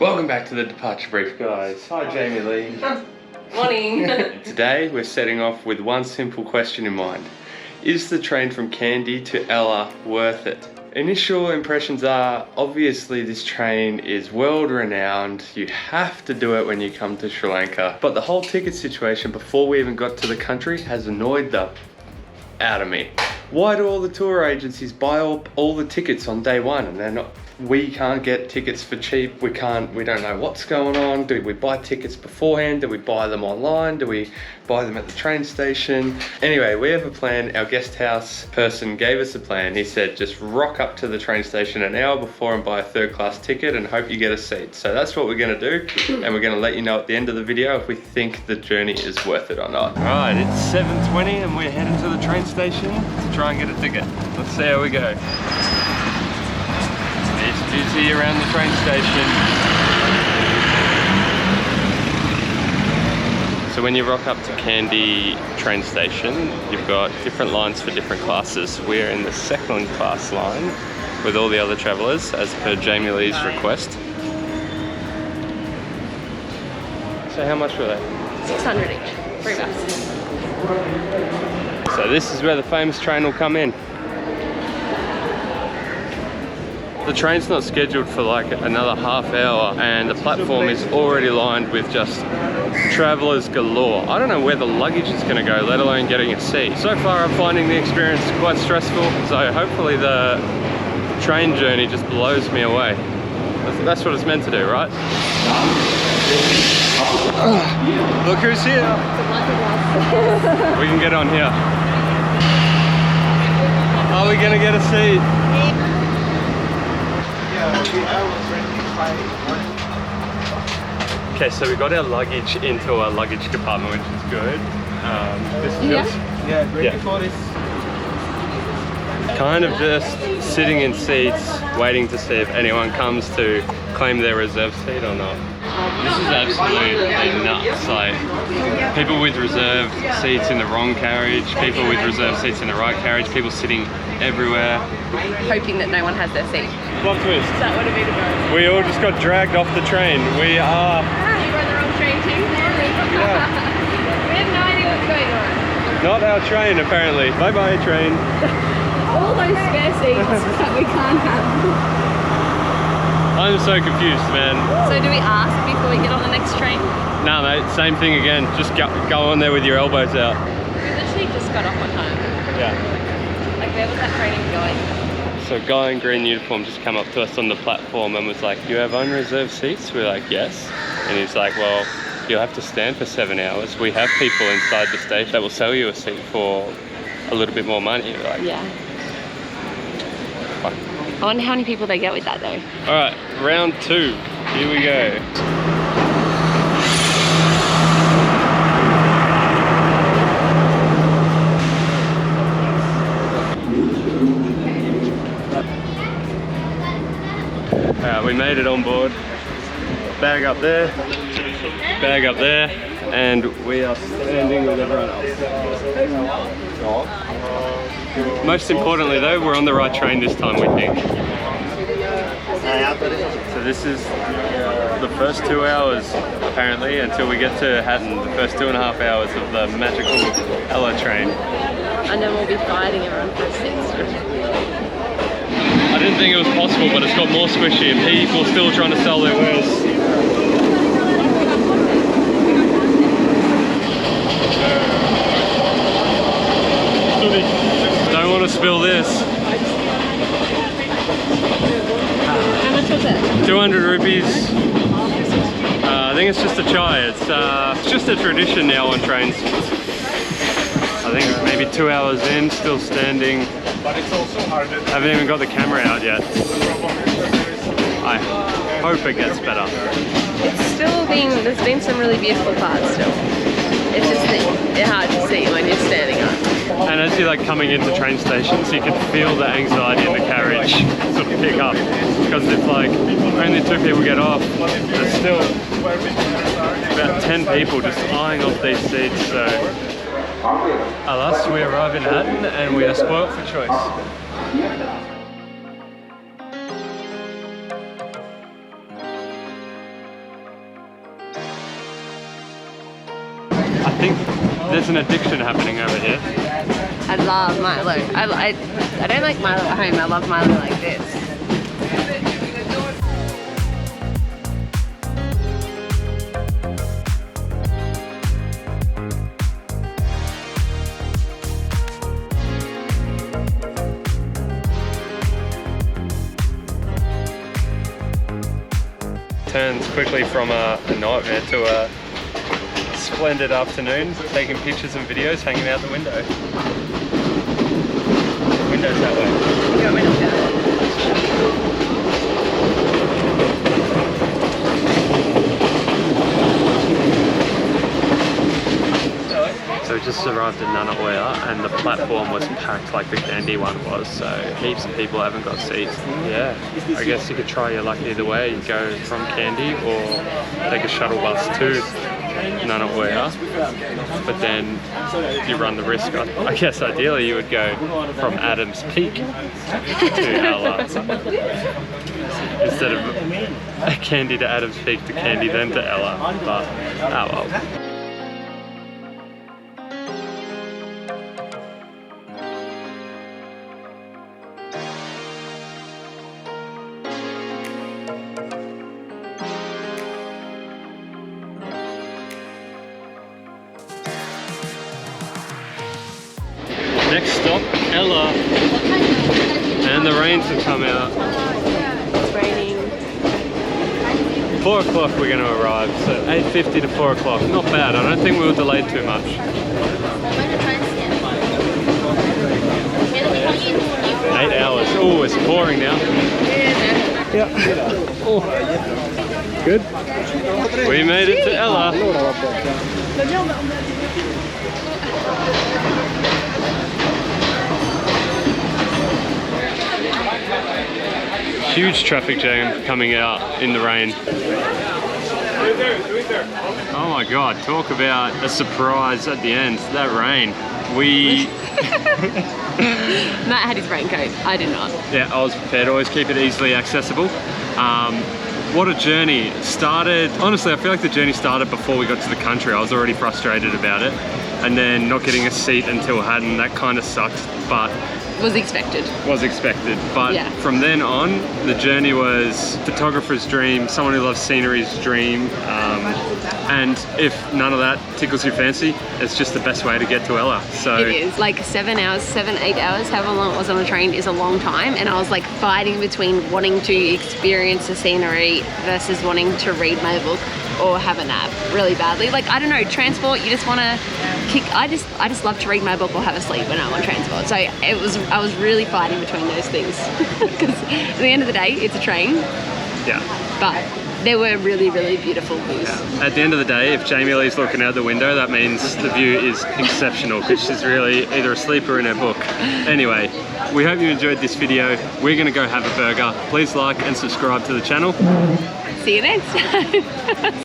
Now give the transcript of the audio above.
Welcome back to the departure brief, guys. Hi, Jamie Lee. Morning. Today we're setting off with one simple question in mind. Is the train from Kandy to Ella worth it? Initial impressions are, obviously this train is world renowned. You have to do it when you come to Sri Lanka. But the whole ticket situation before we even got to the country has annoyed the out of me. Why do all the tour agencies buy all the tickets on day one and they're not? We can't get tickets for cheap. We don't know what's going on. Do we buy tickets beforehand? Do we buy them online? Do we buy them at the train station? Anyway, we have a plan. Our guest house person gave us a plan. He said, just rock up to the train station an hour before and buy a third class ticket and hope you get a seat. So that's what we're gonna do. And we're gonna let you know at the end of the video if we think the journey is worth it or not. All right, it's 7:20 and we're heading to the train station to try and get a ticket. Let's see how we go. It's busy around the train station. So when you rock up to Kandy train station, you've got different lines for different classes. We're in the second class line with all the other travellers as per Jamie Lee's request. So how much were they? 600 each, $3. So this is where the famous train will come in. The train's not scheduled for like another half hour and the platform is already lined with just travellers galore. I don't know where the luggage is going to go, let alone getting a seat. So far I'm finding the experience quite stressful, so hopefully the train journey just blows me away. That's what it's meant to do, right? Look who's here! We can get on here. Are we going to get a seat? Okay, so we got our luggage into our luggage compartment, which is good. This is yours? Yeah, ready for this. Kind of just sitting in seats, waiting to see if anyone comes to claim their reserved seat or not. This is absolutely nuts. Like, people with reserved seats in the wrong carriage, people with reserved seats in the right carriage, people sitting everywhere. Hoping that no one has their seat. Plot twist. That would have been a go. We all just got dragged off the train. We are... You were on the wrong train too? Yeah. We have no idea what's going on. Not our train, apparently. Bye-bye, train. All those spare seats that we can't have. I'm so confused, man. So do we ask before we get on the next train? No, mate, same thing again. Just go on there with your elbows out. We literally just got off on home. Yeah. Like, where was that train even going? So a guy in green uniform just come up to us on the platform and was like, you have unreserved seats? We're like, yes. And he's like, well, you'll have to stand for 7 hours. We have people inside the station that will sell you a seat for a little bit more money. We're like, Yeah. fuck. I wonder how many people they get with that though. All right, round 2. Here we go. We made it on board. Bag up there, bag up there, and we are standing with everyone else. Most importantly though, we're on the right train this time, we think. So this is the first 2 hours, apparently, until we get to Hotham, the first 2.5 hours of the magical ELLA train. And then we'll be fighting everyone for seats. I didn't think it was possible, but it's got more squishy and people still trying to sell their wares. Don't want to spill this. How much was it? 200 rupees. I think it's just a chai. It's just a tradition now on trains. I think maybe 2 hours in, still standing. Haven't even got the camera out yet. I hope it gets better. It's still there's been some really beautiful parts still. It's just they're hard to see when you're standing up. And as you're like coming into train stations, you can feel the anxiety in the carriage sort of pick up. Because it's like only 2 people get off, there's still about 10 people just eyeing off these seats. So alas, we arrive in Hotham and we are spoilt for choice. I think there's an addiction happening over here. I love Milo. I don't like Milo at home. I love Milo like this. Turns quickly from a nightmare to a splendid afternoon, taking pictures and videos, hanging out the window. Window's that way. Yeah, window's that way. So we just arrived in Nunaoya and the platform was packed like the Kandy one was, so heaps of people haven't got seats. Yeah, I guess you could try your luck either way. You go from Kandy or take a shuttle bus to Nunaoya, but then you run the risk. I guess ideally you would go from Adams Peak to ELLA instead of Kandy to Adams Peak to Kandy then to ELLA, but oh well. Next stop, ELLA, and the rains have come out. It's raining. 4 o'clock we're going to arrive, so 8:50 to 4 o'clock. Not bad, I don't think we were delayed too much. 8 hours. Oh, it's pouring now. Yeah. Oh. Good. We made it to ELLA. Huge traffic jam coming out in the rain. Oh my god, talk about a surprise at the end. That rain. Matt had his raincoat. I did not. Yeah, I was prepared. Always keep it easily accessible. What a journey. It started, honestly, I feel like the journey started before we got to the country. I was already frustrated about it. And then not getting a seat until Hotham, that kind of sucked, but Was expected. But yeah. From then on, the journey was photographer's dream, someone who loves scenery's dream, and if none of that tickles your fancy, it's just the best way to get to ELLA. So it is like 7 hours, 8 hours, however long it was on a train is a long time, and I was like fighting between wanting to experience the scenery versus wanting to read my book or have a nap really badly. Like, I don't know, transport, you just want to kick. I just love to read my book or have a sleep when I'm on transport. So I was really fighting between those things because at the end of the day, it's a train. Yeah. But there were really, really beautiful views. Yeah. At the end of the day, if Jamie Lee's looking out the window, that means the view is exceptional because she's really either asleep or in her book. Anyway, we hope you enjoyed this video. We're going to go have a burger. Please like and subscribe to the channel. See you next time.